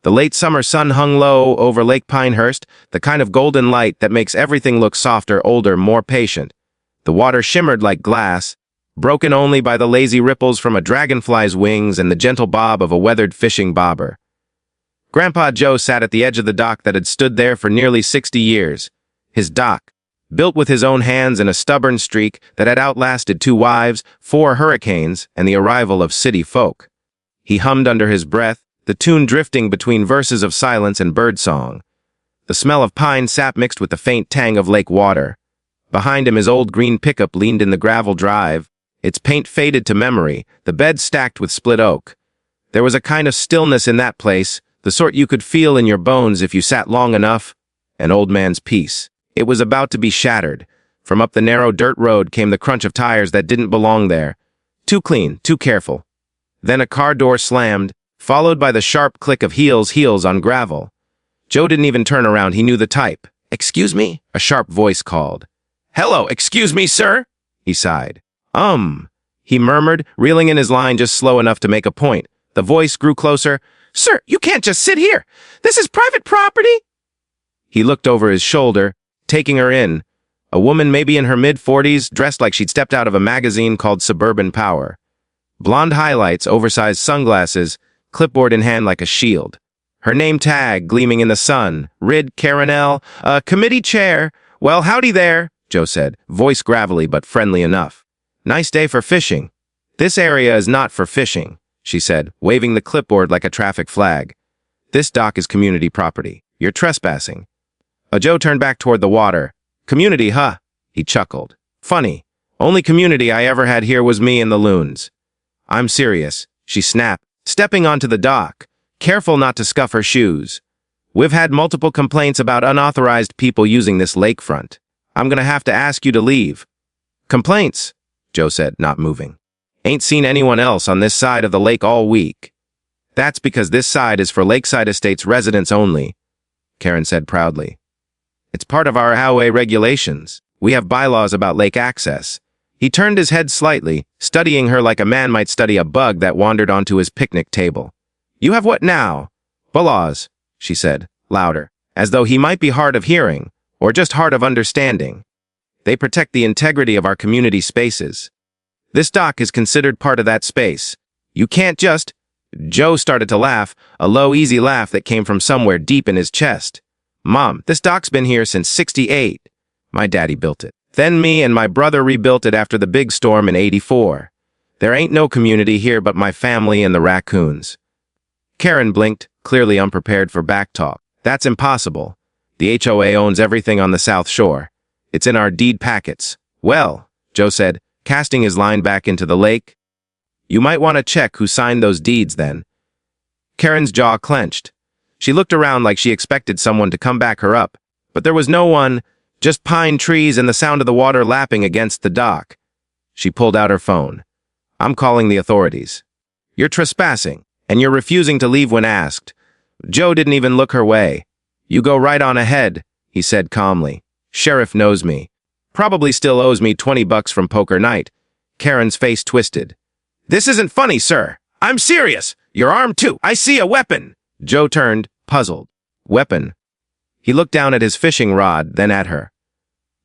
The late summer sun hung low over Lake Pinehurst, the kind of golden light that makes everything look softer, older, more patient. The water shimmered like glass, broken only by the lazy ripples from a dragonfly's wings and the gentle bob of a weathered fishing bobber. Grandpa Joe sat at the edge of the dock that had stood there for nearly 60 years. His dock, built with his own hands in a stubborn streak that had outlasted 2 wives, 4 hurricanes, and the arrival of city folk. He hummed under his breath, the tune drifting between verses of silence and birdsong. The smell of pine sap mixed with the faint tang of lake water. Behind him his old green pickup leaned in the gravel drive, its paint faded to memory, the bed stacked with split oak. There was a kind of stillness in that place, the sort you could feel in your bones if you sat long enough. An old man's peace. It was about to be shattered. From up the narrow dirt road came the crunch of tires that didn't belong there. Too clean, too careful. Then a car door slammed, followed by the sharp click of heels on gravel. Joe didn't even turn around, he knew the type. "Excuse me?" a sharp voice called. "Hello, excuse me, sir?" he sighed. He murmured, reeling in his line just slow enough to make a point. The voice grew closer. "Sir, you can't just sit here. This is private property." He looked over his shoulder, taking her in. A woman maybe in her mid-40s, dressed like she'd stepped out of a magazine called Suburban Power. Blonde highlights, oversized sunglasses, clipboard in hand like a shield. Her name tag gleaming in the sun, Rid Karen, committee chair. "Well, howdy there," Joe said, voice gravelly but friendly enough. "Nice day for fishing." "This area is not for fishing," she said, waving the clipboard like a traffic flag. "This dock is community property. You're trespassing." Joe turned back toward the water. "Community, huh?" He chuckled. "Funny. Only community I ever had here was me and the loons." "I'm serious," she snapped, stepping onto the dock, careful not to scuff her shoes. "We've had multiple complaints about unauthorized people using this lakefront. I'm gonna have to ask you to leave." "Complaints?" Joe said, not moving. "Ain't seen anyone else on this side of the lake all week." "That's because this side is for Lakeside Estates residents only," Karen said proudly. "It's part of our HOA regulations. We have bylaws about lake access." He turned his head slightly, studying her like a man might study a bug that wandered onto his picnic table. "You have what now?" "Bylaws," she said, louder, as though he might be hard of hearing, or just hard of understanding. "They protect the integrity of our community spaces. This dock is considered part of that space. You can't just—" Joe started to laugh, a low, easy laugh that came from somewhere deep in his chest. "Mom, this dock's been here since '68. My daddy built it. Then me and my brother rebuilt it after the big storm in '84. There ain't no community here but my family and the raccoons." Karen blinked, clearly unprepared for backtalk. "That's impossible. The HOA owns everything on the South Shore. It's in our deed packets." "Well," Joe said, casting his line back into the lake, "you might want to check who signed those deeds then." Karen's jaw clenched. She looked around like she expected someone to come back her up, but there was no one, just pine trees and the sound of the water lapping against the dock. She pulled out her phone. "I'm calling the authorities. You're trespassing, and you're refusing to leave when asked." Joe didn't even look her way. "You go right on ahead," he said calmly. "Sheriff knows me. Probably still owes me $20 from poker night." Karen's face twisted. "This isn't funny, sir. I'm serious. You're armed too. I see a weapon." Joe turned, puzzled. "Weapon?" He looked down at his fishing rod, then at her.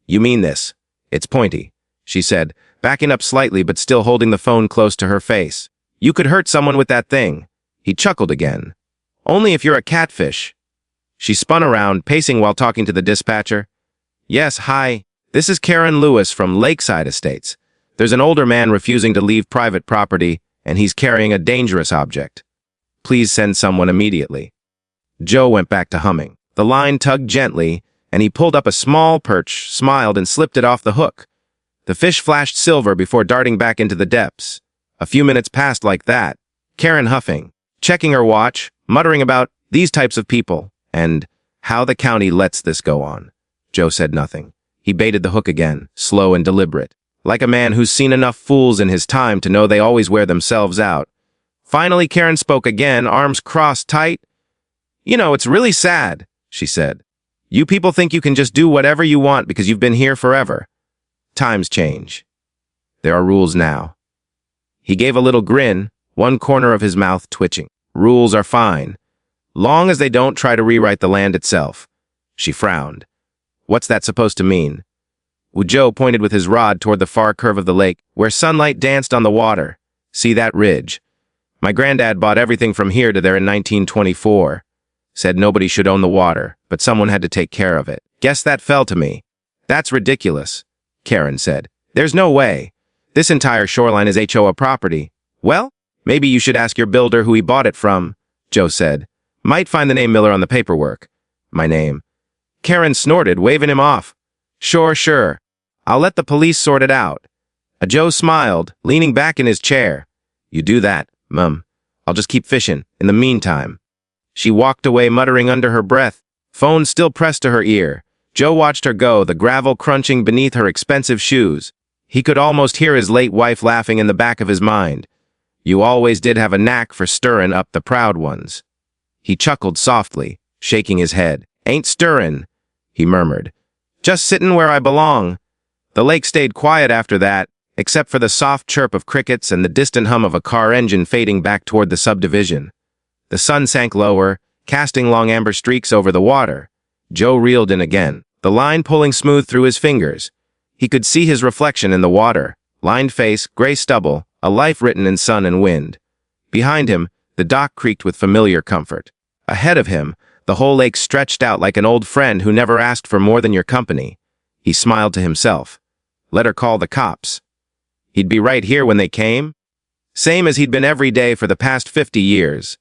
"You mean this? It's pointy," she said, backing up slightly but still holding the phone close to her face. "You could hurt someone with that thing." He chuckled again. "Only if you're a catfish." She spun around, pacing while talking to the dispatcher. "Yes, hi. This is Karen Lewis from Lakeside Estates. There's an older man refusing to leave private property, and he's carrying a dangerous object. Please send someone immediately." Joe went back to humming. The line tugged gently, and he pulled up a small perch, smiled, and slipped it off the hook. The fish flashed silver before darting back into the depths. A few minutes passed like that, Karen huffing, checking her watch, muttering about these types of people, and how the county lets this go on. Joe said nothing. He baited the hook again, slow and deliberate, like a man who's seen enough fools in his time to know they always wear themselves out. Finally, Karen spoke again, arms crossed tight. "You know, it's really sad," she said. "You people think you can just do whatever you want because you've been here forever. Times change. There are rules now." He gave a little grin, one corner of his mouth twitching. "Rules are fine. long as they don't try to rewrite the land itself. She frowned. What's that supposed to mean? Joe pointed with his rod toward the far curve of the lake, where sunlight danced on the water. See that ridge? My granddad bought everything from here to there in 1924. Said nobody should own the water, but someone had to take care of it. Guess that fell to me. That's ridiculous, Karen said. There's no way. This entire shoreline is HOA property. Well, maybe you should ask your builder who he bought it from, Joe said. Might find the name Miller on the paperwork. My name. Karen snorted, waving him off. Sure. I'll let the police sort it out. Joe smiled, leaning back in his chair. You do that, Mum. I'll just keep fishing, in the meantime. She walked away, muttering under her breath, phone still pressed to her ear. Joe watched her go, the gravel crunching beneath her expensive shoes. He could almost hear his late wife laughing in the back of his mind. You always did have a knack for stirrin' up the proud ones. He chuckled softly, shaking his head. Ain't stirrin', he murmured. Just sittin' where I belong. The lake stayed quiet after that, except for the soft chirp of crickets and the distant hum of a car engine fading back toward the subdivision. The sun sank lower, casting long amber streaks over the water. Joe reeled in again, the line pulling smooth through his fingers. He could see his reflection in the water, lined face, gray stubble, a life written in sun and wind. Behind him, the dock creaked with familiar comfort. Ahead of him, the whole lake stretched out like an old friend who never asked for more than your company. He smiled to himself. Let her call the cops. He'd be right here when they came. Same as he'd been every day for the past 50 years.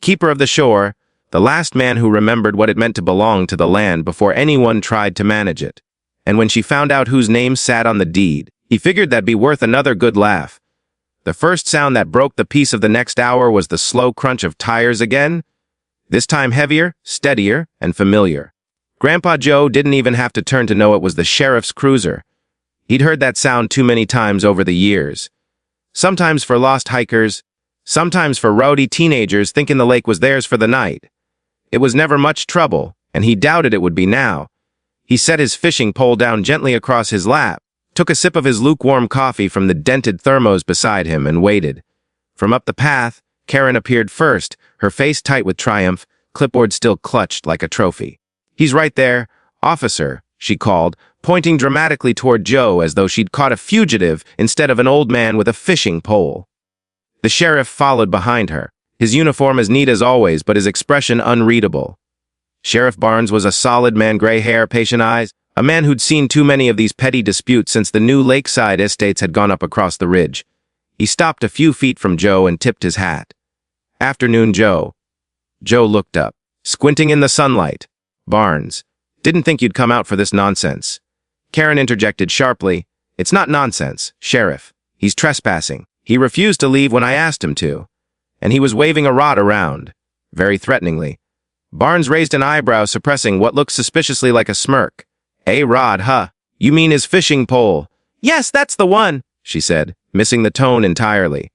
Keeper of the shore, the last man who remembered what it meant to belong to the land before anyone tried to manage it. And when she found out whose name sat on the deed, he figured that'd be worth another good laugh. The first sound that broke the peace of the next hour was the slow crunch of tires again, this time heavier, steadier, and familiar. Grandpa Joe didn't even have to turn to know it was the sheriff's cruiser. He'd heard that sound too many times over the years. Sometimes for lost hikers, sometimes for rowdy teenagers thinking the lake was theirs for the night. It was never much trouble, and he doubted it would be now. He set his fishing pole down gently across his lap, took a sip of his lukewarm coffee from the dented thermos beside him, and waited. From up the path, Karen appeared first, her face tight with triumph, clipboard still clutched like a trophy. He's right there, officer, she called, pointing dramatically toward Joe as though she'd caught a fugitive instead of an old man with a fishing pole. The sheriff followed behind her, his uniform as neat as always, but his expression unreadable. Sheriff Barnes was a solid man, gray hair, patient eyes, a man who'd seen too many of these petty disputes since the new lakeside estates had gone up across the ridge. He stopped a few feet from Joe and tipped his hat. Afternoon, Joe. Joe looked up, squinting in the sunlight. Barnes, didn't think you'd come out for this nonsense. Karen interjected sharply. It's not nonsense, Sheriff. He's trespassing. He refused to leave when I asked him to. And he was waving a rod around, very threateningly. Barnes raised an eyebrow, suppressing what looked suspiciously like a smirk. A rod, huh? You mean his fishing pole? Yes, that's the one, she said, missing the tone entirely.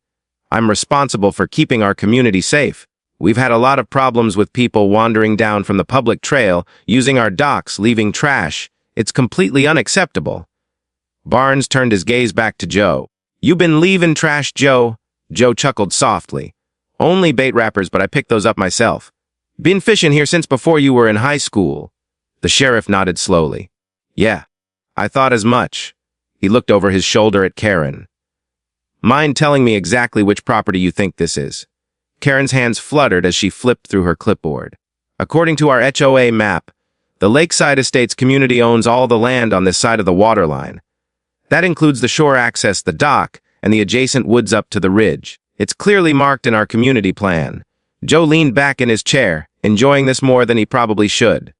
I'm responsible for keeping our community safe. We've had a lot of problems with people wandering down from the public trail, using our docks, leaving trash. It's completely unacceptable. Barnes turned his gaze back to Joe. You been leaving trash, Joe? Joe chuckled softly. Only bait wrappers, but I picked those up myself. Been fishing here since before you were in high school. The sheriff nodded slowly. Yeah, I thought as much. He looked over his shoulder at Karen. Mind telling me exactly which property you think this is? Karen's hands fluttered as she flipped through her clipboard. According to our HOA map, the Lakeside Estates community owns all the land on this side of the waterline. That includes the shore access, the dock, and the adjacent woods up to the ridge. It's clearly marked in our community plan. Joe leaned back in his chair, enjoying this more than he probably should.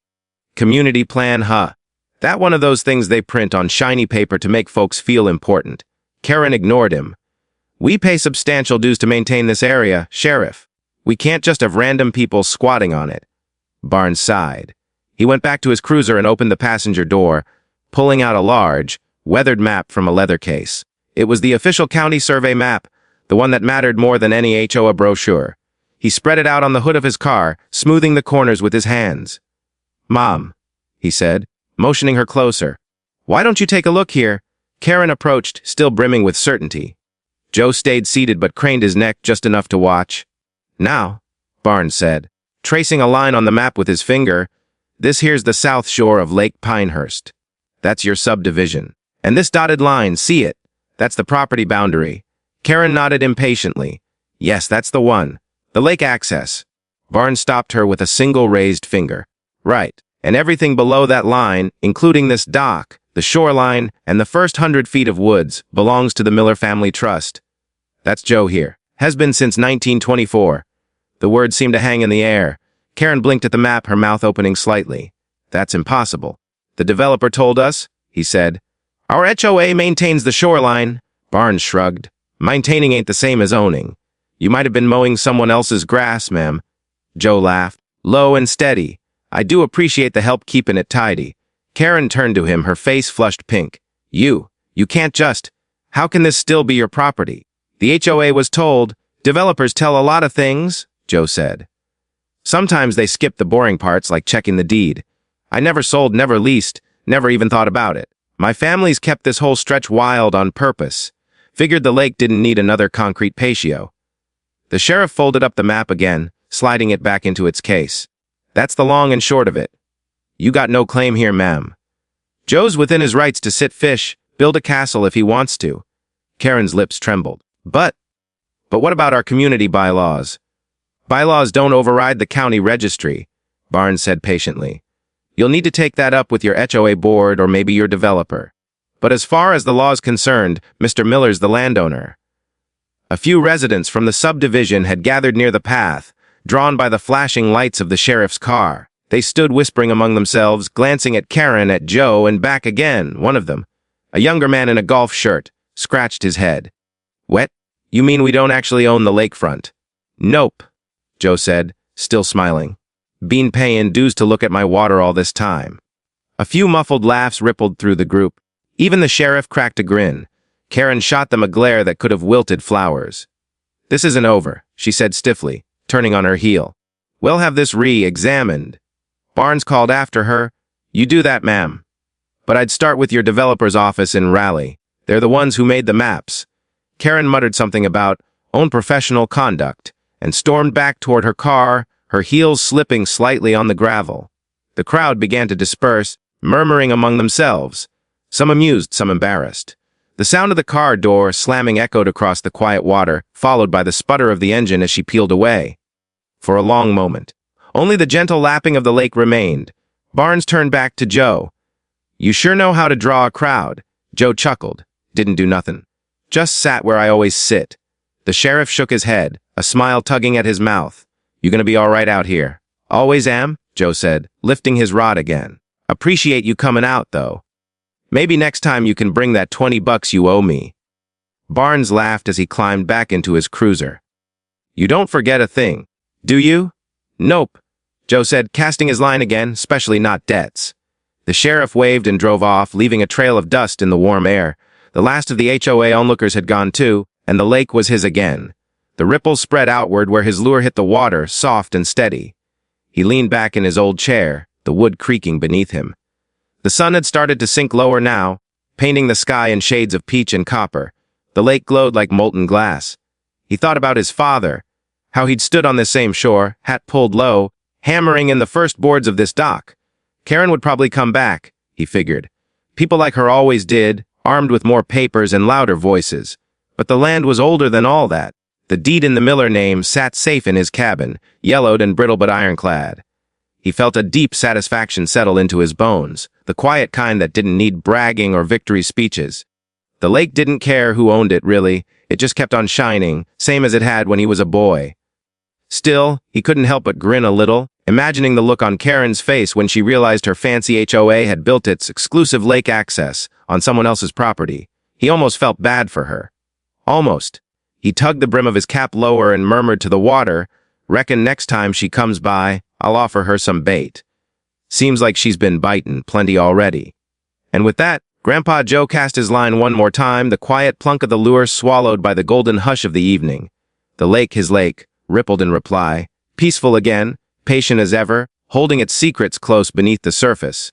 Community plan, huh? That one of those things they print on shiny paper to make folks feel important. Karen ignored him. We pay substantial dues to maintain this area, Sheriff. We can't just have random people squatting on it. Barnes sighed. He went back to his cruiser and opened the passenger door, pulling out a large, weathered map from a leather case. It was the official county survey map, the one that mattered more than any HOA brochure. He spread it out on the hood of his car, smoothing the corners with his hands. Mom, he said, motioning her closer. Why don't you take a look here? Karen approached, still brimming with certainty. Joe stayed seated but craned his neck just enough to watch. Now, Barnes said. tracing a line on the map with his finger. This here's the south shore of Lake Pinehurst. That's your subdivision. And this dotted line, see it? That's the property boundary. Karen nodded impatiently. Yes, that's the one. The lake access. Barnes stopped her with a single raised finger. Right. And everything below that line, including this dock, the shoreline, and the first 100 feet of woods, belongs to the Miller Family Trust. That's Joe here. Has been since 1924. The words seemed to hang in the air. Karen blinked at the map, her mouth opening slightly. That's impossible. The developer told us, he said. Our HOA maintains the shoreline. Barnes shrugged. Maintaining ain't the same as owning. You might have been mowing someone else's grass, ma'am. Joe laughed, low and steady. I do appreciate the help keeping it tidy. Karen turned to him, her face flushed pink. You can't just. How can this still be your property? The HOA was told. Developers tell a lot of things, Joe said. Sometimes they skip the boring parts like checking the deed. I never sold, never leased, never even thought about it. My family's kept this whole stretch wild on purpose. Figured the lake didn't need another concrete patio. The sheriff folded up the map again, sliding it back into its case. That's the long and short of it. You got no claim here, ma'am. Joe's within his rights to sit fish, build a castle if he wants to. Karen's lips trembled. But what about our community bylaws? Bylaws don't override the county registry, Barnes said patiently. You'll need to take that up with your HOA board or maybe your developer. But as far as the law's concerned, Mr. Miller's the landowner. A few residents from the subdivision had gathered near the path, drawn by the flashing lights of the sheriff's car. They stood whispering among themselves, glancing at Karen, at Joe, and back again. One of them, a younger man in a golf shirt, scratched his head. What? You mean we don't actually own the lakefront? Nope, Joe said, still smiling. Been paying dues to look at my water all this time. A few muffled laughs rippled through the group. Even the sheriff cracked a grin. Karen shot them a glare that could have wilted flowers. This isn't over, she said stiffly, turning on her heel. We'll have this re-examined. Barnes called after her. You do that, ma'am. But I'd start with your developer's office in Raleigh. They're the ones who made the maps. Karen muttered something about own professional conduct and stormed back toward her car, her heels slipping slightly on the gravel. The crowd began to disperse, murmuring among themselves, some amused, some embarrassed. The sound of the car door slamming echoed across the quiet water, followed by the sputter of the engine as she peeled away. For a long moment, only the gentle lapping of the lake remained. Barnes turned back to Joe. You sure know how to draw a crowd. Joe chuckled, didn't do nothing. Just sat where I always sit. The sheriff shook his head, a smile tugging at his mouth. You gonna be all right out here? Always am, Joe said, lifting his rod again. Appreciate you coming out, though. Maybe next time you can bring that $20 you owe me. Barnes laughed as he climbed back into his cruiser. You don't forget a thing, do you? Nope, Joe said, casting his line again, especially not debts. The sheriff waved and drove off, leaving a trail of dust in the warm air. The last of the HOA onlookers had gone too, and the lake was his again. The ripples spread outward where his lure hit the water, soft and steady. He leaned back in his old chair, the wood creaking beneath him. The sun had started to sink lower now, painting the sky in shades of peach and copper. The lake glowed like molten glass. He thought about his father, how he'd stood on this same shore, hat pulled low, hammering in the first boards of this dock. Karen would probably come back, he figured. People like her always did, armed with more papers and louder voices. But the land was older than all that. The deed in the Miller name sat safe in his cabin, yellowed and brittle but ironclad. He felt a deep satisfaction settle into his bones, the quiet kind that didn't need bragging or victory speeches. The lake didn't care who owned it, really. It just kept on shining, same as it had when he was a boy. Still, he couldn't help but grin a little, imagining the look on Karen's face when she realized her fancy HOA had built its exclusive lake access on someone else's property. He almost felt bad for her. Almost. He tugged the brim of his cap lower and murmured to the water, "Reckon next time she comes by, I'll offer her some bait. Seems like she's been bitin' plenty already." And with that, Grandpa Joe cast his line one more time, the quiet plunk of the lure swallowed by the golden hush of the evening. The lake, his lake, rippled in reply, peaceful again, patient as ever, holding its secrets close beneath the surface.